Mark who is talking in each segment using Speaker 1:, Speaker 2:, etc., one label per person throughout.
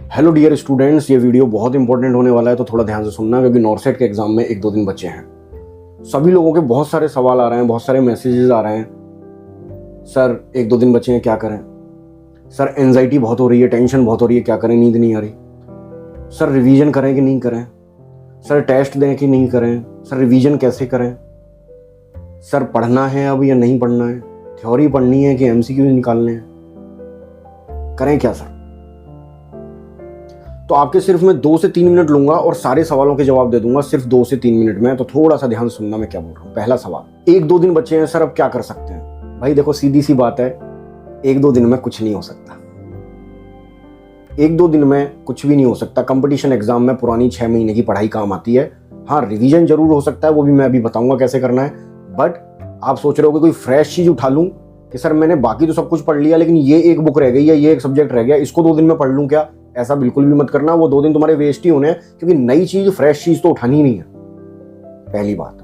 Speaker 1: Hello dear students, ये video बहुत important होने वाला है तो थोड़ा ध्यान से सुनना, क्योंकि नॉर्सेट के एग्जाम में 1-2 दिन बचे हैं। सभी लोगों के बहुत सारे सवाल आ रहे हैं, बहुत सारे मैसेजेस आ रहे हैं। सर 1-2 दिन बचे हैं, क्या करें? सर एंजाइटी बहुत हो रही है, टेंशन बहुत हो रही है, क्या करें? नींद नहीं आ रही। सर रिवीजन करें कि नहीं करें? सर टेस्ट दें कि नहीं करें? सर रिवीजन कैसे करें? सर पढ़ना है अब या नहीं पढ़ना है? थ्योरी पढ़नी है कि एमसीक्यू निकालने हैं? करें क्या सर? तो आपके सिर्फ मैं 2 से 3 मिनट लूंगा और सारे सवालों के जवाब दे दूंगा सिर्फ 2 से 3 मिनट में। तो थोड़ा सा ध्यान सुनना मैं क्या बोल रहा हूँ। पहला सवाल, 1-2 दिन बचे हैं सर, अब क्या कर सकते हैं? भाई देखो, सीधी सी बात है, 1-2 दिन में कुछ नहीं हो सकता। 1-2 दिन में कुछ भी नहीं हो सकता। कंपटीशन एग्जाम में पुरानी 6 महीने की पढ़ाई काम आती है। हाँ, रिवीजन जरूर हो सकता है, वो भी मैं अभी बताऊंगा कैसे करना है। बट आप सोच रहे हो कि कोई फ्रेश चीज उठा लूं कि सर मैंने बाकी तो सब कुछ पढ़ लिया लेकिन ये एक बुक रह गई या ये एक सब्जेक्ट रह गया, इसको 2 दिन में पढ़ लूं क्या? ऐसा बिल्कुल भी मत करना। वो 2 दिन तुम्हारे वेस्ट ही होने हैं, क्योंकि नई चीज, फ्रेश चीज तो उठानी ही नहीं है, पहली बात।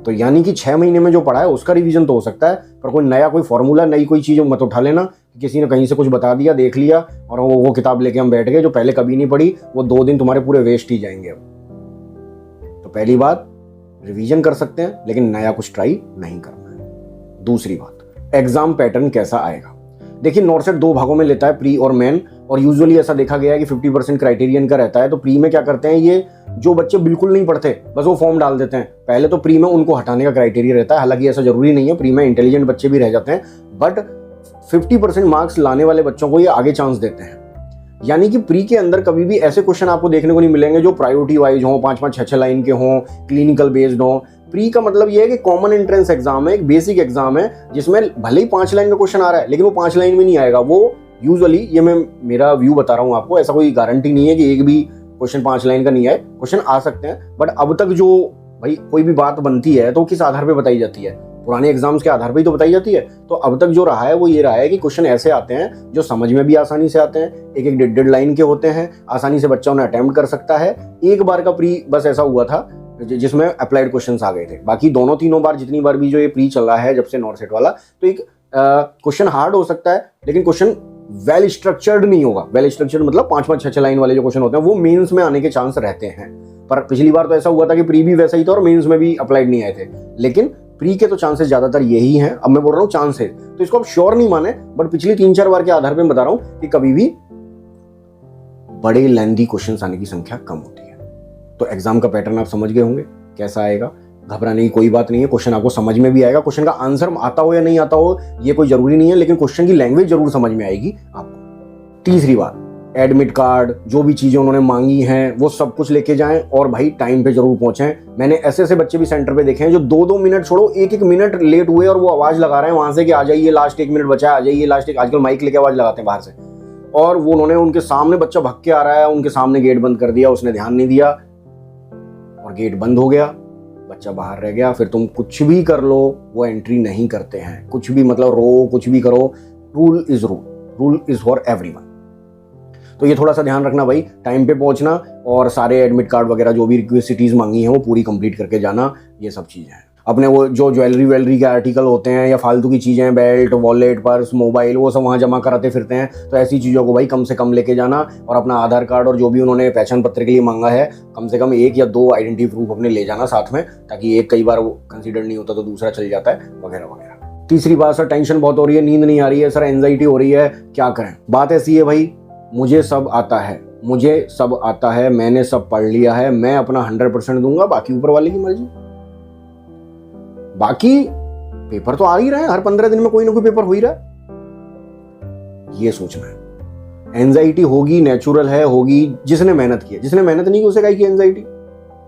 Speaker 1: तो यानी कि 6 महीने में जो पढ़ा है उसका रिवीजन तो हो सकता है, पर कोई नया कोई फॉर्मूला, नई कोई चीज मत उठा लेना। किसी ने कहीं से कुछ बता दिया, देख लिया और वो किताब लेके हम बैठ गए जो पहले कभी नहीं पढ़ी, वो 2 दिन तुम्हारे पूरे वेस्ट ही जाएंगे। अब तो पहली बात, रिवीजन कर सकते हैं लेकिन नया कुछ ट्राई नहीं करना है। दूसरी बात, एग्जाम पैटर्न कैसा आएगा? देखिए, नॉर्सेट 2 भागों में लेता है, प्री और मेन। और यूजुअली ऐसा देखा गया है कि 50% क्राइटेरियन का रहता है। तो प्री में क्या करते हैं, ये जो बच्चे बिल्कुल नहीं पढ़ते बस वो फॉर्म डाल देते हैं, पहले तो प्री में उनको हटाने का क्राइटेरिया रहता है। हालांकि ऐसा जरूरी नहीं है, प्री में इंटेलिजेंट बच्चे भी रह जाते हैं, बट 50% मार्क्स लाने वाले बच्चों को ये आगे चांस देते हैं। यानी कि प्री के अंदर कभी भी ऐसे क्वेश्चन आपको देखने को नहीं मिलेंगे जो प्रायोरिटी वाइज हों, 5-5, 6-6 लाइन के हों, क्लिनिकल बेस्ड हों। प्री का मतलब ये है कि कॉमन एंट्रेंस एग्जाम है, एक बेसिक एग्जाम है, जिसमें भले ही 5 लाइन का क्वेश्चन आ रहा है लेकिन वो 5 लाइन में नहीं आएगा। वो यूजुअली, ये मैं मेरा व्यू बता रहा हूँ आपको, ऐसा कोई गारंटी नहीं है कि एक भी क्वेश्चन 5 लाइन का नहीं आए। क्वेश्चन आ सकते हैं, बट अब तक जो भाई कोई भी बात बनती है तो किस आधार पर बताई जाती है? पुराने एग्जाम्स के आधार पर ही तो बताई जाती है। तो अब तक जो रहा है वो ये रहा है कि क्वेश्चन ऐसे आते हैं जो समझ में भी आसानी से आते हैं, एक 1-1.5 लाइन के होते हैं, आसानी से बच्चा उन्हें अटेम्प्ट कर सकता है। एक बार का प्री बस ऐसा हुआ था जिसमें अप्लाइड क्वेश्चंस आ गए थे। बाकी दोनों तीनों बार, जितनी बार भी जो ये प्री चला है जब से नॉर्सेट वाला, तो एक क्वेश्चन हार्ड हो सकता है लेकिन क्वेश्चन वेल स्ट्रक्चर्ड नहीं होगा। वेल स्ट्रक्चर्ड मतलब 5-5, 6-6 लाइन वाले जो क्वेश्चन होते हैं वो मेंस में आने के चांस रहते हैं। पर पिछली बार तो ऐसा हुआ था कि प्री भी वैसा ही था और मेंस में भी अप्लाइड नहीं आए थे। लेकिन प्री के तो चांसेस ज्यादातर यही हैं। अब मैं बोल रहा हूँ चांसेस, तो इसको आप श्योर नहीं माने, बट पिछली 3-4 बार के आधार पर बता रहा हूँ कि कभी भी बड़े लेंथी क्वेश्चंस आने की संख्या कम होती है। तो एग्जाम का पैटर्न आप समझ गए होंगे कैसा आएगा। घबराने की कोई बात नहीं है, क्वेश्चन आपको समझ में भी आएगा। क्वेश्चन का आंसर आता हो या नहीं आता हो ये कोई जरूरी नहीं है, लेकिन क्वेश्चन की लैंग्वेज जरूर समझ में आएगी आपको। तीसरी बात, एडमिट कार्ड, जो भी चीजें उन्होंने मांगी हैं वो सब कुछ लेके जाएं और भाई टाइम पे जरूर पहुंचें। मैंने ऐसे बच्चे भी सेंटर पे देखे हैं जो 2-2 मिनट छोड़ो 1-1 मिनट लेट हुए और वो आवाज लगा रहे हैं वहां से कि आ जाइए, लास्ट 1 मिनट बचा है, आ जाइए लास्ट 1। आजकल माइक लेके आवाज लगाते हैं बाहर से, और वो उन्होंने उनके सामने बच्चा भग के आ रहा है, उनके सामने गेट बंद कर दिया, उसने ध्यान नहीं दिया और गेट बंद हो गया, बच्चा बाहर रह गया। फिर तुम कुछ भी कर लो वो एंट्री नहीं करते हैं। कुछ भी मतलब रो, कुछ भी करो, rule is rule, rule is for everyone. तो ये थोड़ा सा ध्यान रखना भाई, टाइम पे पहुंचना और सारे एडमिट कार्ड वगैरह जो भी रिक्वेस्टिटीज मांगी हैं वो पूरी कंप्लीट करके जाना। ये सब चीजें हैं। अपने वो जो ज्वेलरी के आर्टिकल होते हैं या फालतू की चीजें, बेल्ट, वॉलेट, पर्स, मोबाइल, वो सब वहाँ जमा कराते फिरते हैं। तो ऐसी चीजों को भाई कम से कम लेके जाना, और अपना आधार कार्ड और जो भी उन्होंने पहचान पत्र के लिए मांगा है कम से कम 1 या 2 आइडेंटिटी प्रूफ अपने ले जाना साथ में, ताकि एक कई बार वो कंसिडर नहीं होता तो दूसरा चल जाता है, वगैरह वगैरह। तीसरी बात, सर टेंशन बहुत हो रही है, नींद नहीं आ रही है, सर एंजाइटी हो रही है, क्या करें? बात ऐसी है भाई, मुझे सब आता है, मुझे सब आता है, मैंने सब पढ़ लिया है, मैं अपना 100% दूंगा, बाकी ऊपर वाले की मर्जी। बाकी पेपर तो आ ही रहे हैं, हर 15 दिन में कोई ना कोई पेपर हो ही रहा है। ये सोचना है। एंजाइटी होगी, नेचुरल है, होगी। जिसने मेहनत की है, जिसने मेहनत नहीं की उसे काहे की एंजाइटी?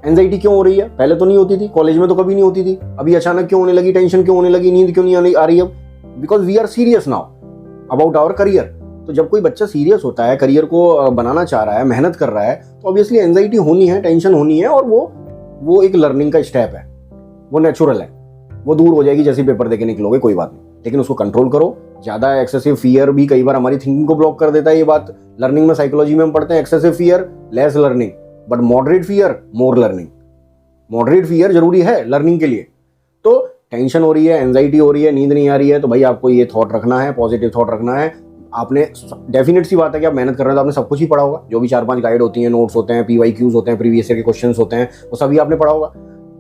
Speaker 1: एंजाइटी क्यों हो रही है? पहले तो नहीं होती थी, कॉलेज में तो कभी नहीं होती थी, अभी अचानक क्यों होने लगी? टेंशन क्यों होने लगी? नींद क्यों नहीं आ रही अब? Because we are serious now about our career. तो जब कोई बच्चा सीरियस होता है, करियर को बनाना चाह रहा है, मेहनत कर रहा है, तो ऑब्वियसली एंजाइटी होनी है, टेंशन होनी है। और वो एक लर्निंग का स्टेप है, वो नेचुरल है, वो दूर हो जाएगी जैसे पेपर देके निकलोगे, कोई बात नहीं। लेकिन उसको कंट्रोल करो। ज्यादा एक्सेसिव फियर भी कई बार हमारी थिंकिंग को ब्लॉक कर देता है। ये बात लर्निंग में, साइकोलॉजी में हम पढ़ते हैं, excessive fear less learning, but moderate fear more learning. Moderate fear जरूरी है लर्निंग के लिए। तो टेंशन हो रही है, एंजाइटी हो रही है, नींद नहीं आ रही है, तो भाई आपको ये थॉट रखना है, पॉजिटिव थॉट रखना है। आपने डेफिनेट सी बात है कि आप मेहनत कर रहे हैं तो आपने सब कुछ ही पढ़ा होगा, जो भी 4-5 गाइड होती हैं, नोट्स होते हैं, PYQs होते हैं, प्रीवियस ईयर के क्वेश्चंस होते हैं, वो सभी आपने पढ़ा होगा।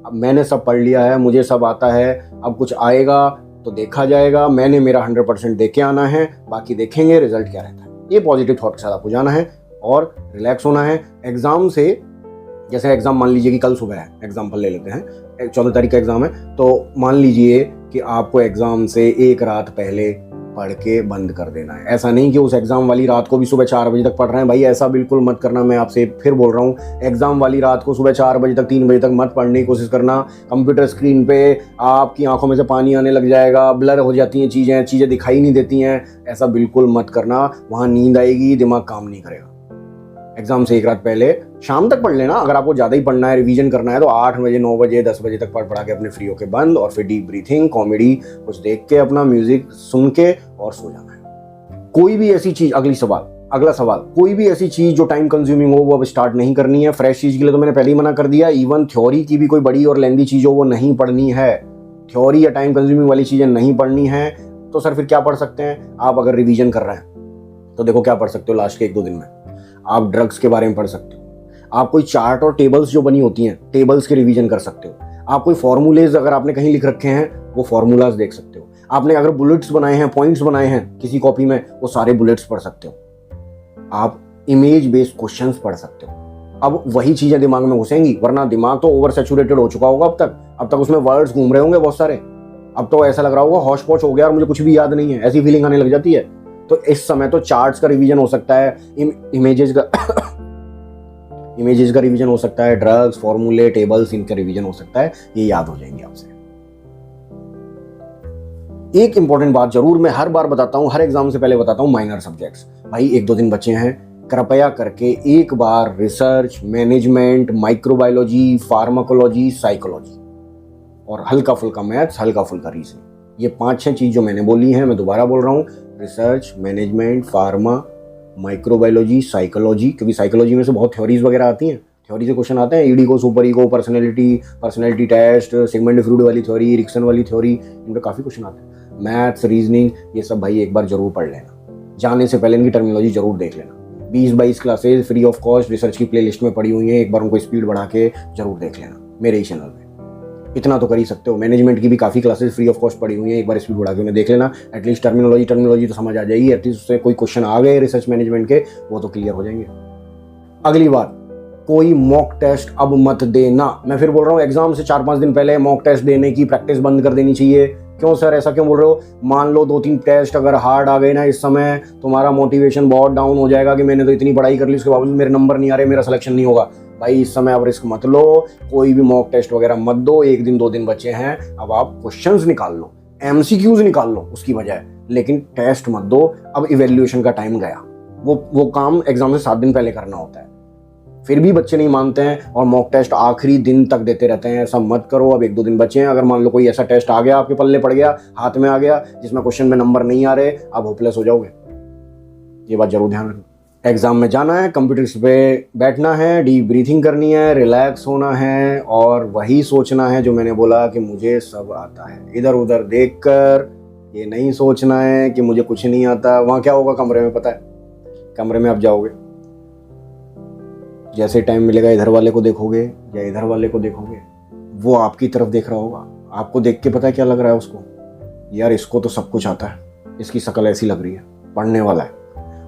Speaker 1: अब मैंने सब पढ़ लिया है, मुझे सब आता है, अब कुछ आएगा तो देखा जाएगा, मैंने मेरा 100% दे के आना है, बाकी देखेंगे रिजल्ट क्या रहता है। ये पॉजिटिव थॉट के साथ आपको जाना है और रिलैक्स होना है। एग्जाम से, जैसे एग्जाम मान लीजिए कि कल सुबह है, एग्जाम्पल ले लेते हैं, 14 तारीख का एग्जाम है, तो मान लीजिए कि आपको एग्जाम से एक रात पहले पढ़ के बंद कर देना है। ऐसा नहीं कि उस एग्जाम वाली रात को भी सुबह 4 बजे तक पढ़ रहे हैं, भाई ऐसा बिल्कुल मत करना। मैं आपसे फिर बोल रहा हूँ, एग्जाम वाली रात को सुबह 4 बजे तक 3 बजे तक मत पढ़ने की कोशिश करना। कंप्यूटर स्क्रीन पे आपकी आंखों में से पानी आने लग जाएगा, ब्लर हो जाती हैं चीज़ें दिखाई नहीं देती हैं, ऐसा बिल्कुल मत करना। वहाँ नींद आएगी, दिमाग काम नहीं करेगा। एग्जाम से एक रात पहले शाम तक पढ़ लेना। अगर आपको ज़्यादा ही पढ़ना है, रिवीजन करना है, तो 8 बजे 9 बजे 10 बजे तक पढ़ा के अपने फ्री होके बंद, और फिर डीप ब्रीथिंग, कॉमेडी कुछ देख के, अपना म्यूजिक सुन के और सो जाना है। कोई भी ऐसी चीज़, अगला सवाल, कोई भी ऐसी चीज़ जो टाइम कंज्यूमिंग हो वो अब स्टार्ट नहीं करनी है। फ्रेश चीज़ के लिए तो मैंने पहले ही मना कर दिया। इवन थ्योरी की भी कोई बड़ी और लेंदी चीज़ हो वो नहीं पढ़नी है। थ्योरी या टाइम कंज्यूमिंग वाली चीज़ें नहीं पढ़नी है। तो सर फिर क्या पढ़ सकते हैं आप? अगर रिवीजन कर रहे हैं तो देखो क्या पढ़ सकते हो लास्ट के 1-2 दिन में। आप ड्रग्स के बारे में पढ़ सकते हो। आप कोई चार्ट और टेबल्स जो बनी होती हैं, टेबल्स के रिवीजन कर सकते हो। आप कोई फॉर्मूलेज अगर आपने कहीं लिख रखे हैं, वो फॉर्मूलाज देख सकते हो। आपने अगर बुलेट्स बनाए हैं, पॉइंट्स बनाए हैं किसी कॉपी में, वो सारे बुलेट्स पढ़ सकते हो। आप इमेज बेस्ड क्वेश्चंस पढ़ सकते हो। अब वही चीजें दिमाग में घुसेंगी, वरना दिमाग तो ओवर सैचुरेटेड हो चुका होगा अब तक उसमें वर्ड्स घूम रहे होंगे बहुत सारे। अब तो ऐसा लग रहा होगा हौश पौश हो गया और मुझे कुछ भी याद नहीं है, ऐसी फीलिंग आने लग जाती है। तो इस समय तो चार्ट्स का रिवीजन हो सकता है, इमेजेस का रिवीजन हो सकता है, ड्रग्स, फॉर्मूले, टेबल्स, इनका रिवीजन हो सकता है। ये याद हो जाएंगे आपसे। एक इंपॉर्टेंट बात जरूर मैं हर बार बताता हूं, हर एग्जाम से पहले बताता हूं, माइनर सब्जेक्ट्स। भाई 1-2 दिन बचे हैं, कृपया करके एक बार research, management, microbiology, pharmacology, psychology और हल्का फुल्का मैथ्स, हल्का फुल्का रीजनिंग, ये 5-6 चीज जो मैंने बोली हैं, मैं दोबारा बोल रहा हूँ। Research, management, pharma, microbiology, psychology, क्योंकि साइकोलॉजी में से बहुत थ्योरीज वगैरह आती हैं। थ्योरी से क्वेश्चन आते हैं, ईडी को, super ego, personality test, Sigmund Freud वाली थ्योरी, रिक्सन वाली थ्योरी, इन पर काफ़ी क्वेश्चन आते हैं। मैथ्स, रीजनिंग, ये सब भाई एक बार जरूर पढ़ लेना। जाने से पहले इनकी टर्मिनोलॉजी जरूर देख लेना। 20-22 classes free of cost research की प्लेलिस्ट में पड़ी हुई हैं, एक बार उनको स्पीड बढ़ा के जरूर देख लेना मेरे ही चैनल में। इतना तो कर ही सकते हो। मैनेजमेंट की भी काफ़ी क्लासेस फ्री ऑफ कॉस्ट पड़ी हुई हैं, एक बार स्पीड बढ़ा के उन्हें देख लेना। एटलीस्ट टर्मिनोलॉजी तो समझ आ जाएगी। एटलीस्ट उससे कोई क्वेश्चन आ गए रिसर्च मैनेजमेंट के, वो तो क्लियर हो जाएंगे। अगली बात, कोई मॉक टेस्ट अब मत देना। मैं फिर बोल रहा हूँ, एग्जाम से 4-5 दिन पहले मॉक टेस्ट देने की प्रैक्टिस बंद कर देनी चाहिए। क्यों सर, ऐसा क्यों बोल रहे हो? मान लो 2-3 टेस्ट अगर हार्ड आ गए ना इस समय, तुम्हारा मोटिवेशन बहुत डाउन हो जाएगा कि मैंने तो इतनी पढ़ाई कर ली, उसके बावजूद मेरे नंबर नहीं आ रहे, मेरा सिलेक्शन नहीं होगा। भाई इस समय आप रिस्क मत लो, कोई भी मॉक टेस्ट वगैरह मत दो। 1 दिन 2 दिन बचे हैं, अब आप क्वेश्चंस निकाल लो, MCQs निकाल लो उसकी बजाय, लेकिन टेस्ट मत दो। अब इवेल्युएशन का टाइम गया, वो काम एग्जाम से 7 दिन पहले करना होता है। फिर भी बच्चे नहीं मानते हैं और मॉक टेस्ट आखिरी दिन तक देते रहते हैं। ऐसा मत करो। अब 1-2 दिन बचे हैं, अगर मान लो कोई ऐसा टेस्ट आ गया, आपके पल्ले पड़ गया, हाथ में आ गया, जिसमें क्वेश्चन में नंबर नहीं आ रहे, आप होपलेस हो जाओगे। ये बात जरूर ध्यान रखना। एग्जाम में जाना है, कंप्यूटर पे बैठना है, डीप ब्रीथिंग करनी है, रिलैक्स होना है और वही सोचना है जो मैंने बोला कि मुझे सब आता है। इधर उधर देखकर ये नहीं सोचना है कि मुझे कुछ नहीं आता। वहाँ क्या होगा कमरे में, पता है? कमरे में आप जाओगे, जैसे टाइम मिलेगा इधर वाले को देखोगे या इधर वाले को देखोगे, वो आपकी तरफ देख रहा होगा। आपको देख के पता है क्या लग रहा है उसको? यार इसको तो सब कुछ आता है, इसकी शक्ल ऐसी लग रही है, पढ़ने वाला है।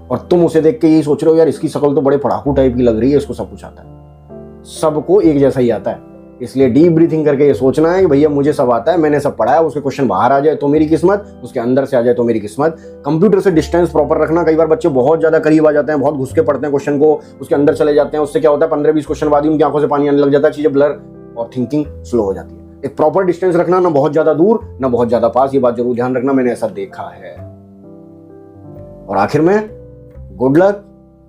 Speaker 1: और तुम उसे देख के यही सोच रहे हो, यार इसकी शक्ल तो बड़े पढ़ाकू टाइप की लग रही है, इसको सब कुछ आता है। सबको एक जैसा ही आता है। इसलिए डीप ब्रीथिंग करके ये सोचना है कि भैया मुझे सब आता है, मैंने सब पढ़ा है। उसके क्वेश्चन बाहर आ जाए तो मेरी किस्मत, उसके अंदर से आ जाए तो मेरी किस्मत। कंप्यूटर से डिस्टेंस प्रॉपर रखना। कई बार बच्चे बहुत ज्यादा करीब आ जाते हैं, बहुत घुस के पढ़ते हैं क्वेश्चन को, उसके अंदर चले जाते हैं। उससे क्या होता है, 15-20 क्वेश्चन बाद ही उनकी आंखों से पानी आने लग जाता है, चीजें ब्लर और थिंकिंग स्लो हो जाती है। एक प्रॉपर डिस्टेंस रखना, ना बहुत ज्यादा दूर ना बहुत ज्यादा पास, ये बात जरूर ध्यान रखना, मैंने ऐसा देखा है। और आखिर में good luck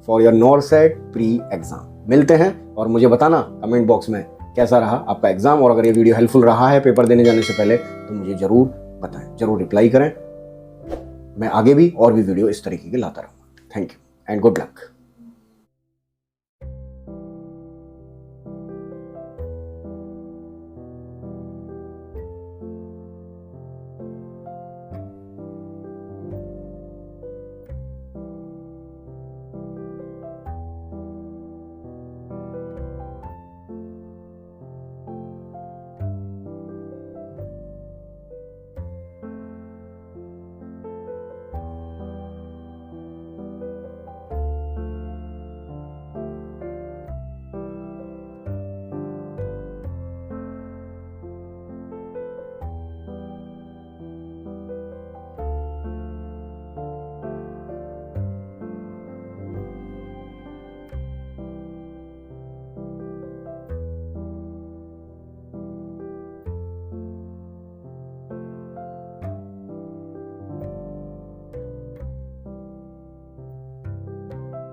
Speaker 1: for your NORCET pre exam. मिलते हैं और मुझे बताना कमेंट बॉक्स में कैसा रहा आपका एग्जाम, और अगर ये वीडियो हेल्पफुल रहा है पेपर देने जाने से पहले तो मुझे जरूर बताएं, जरूर रिप्लाई करें। मैं आगे भी और भी वीडियो इस तरीके के लाता रहूंगा। Thank you and good luck.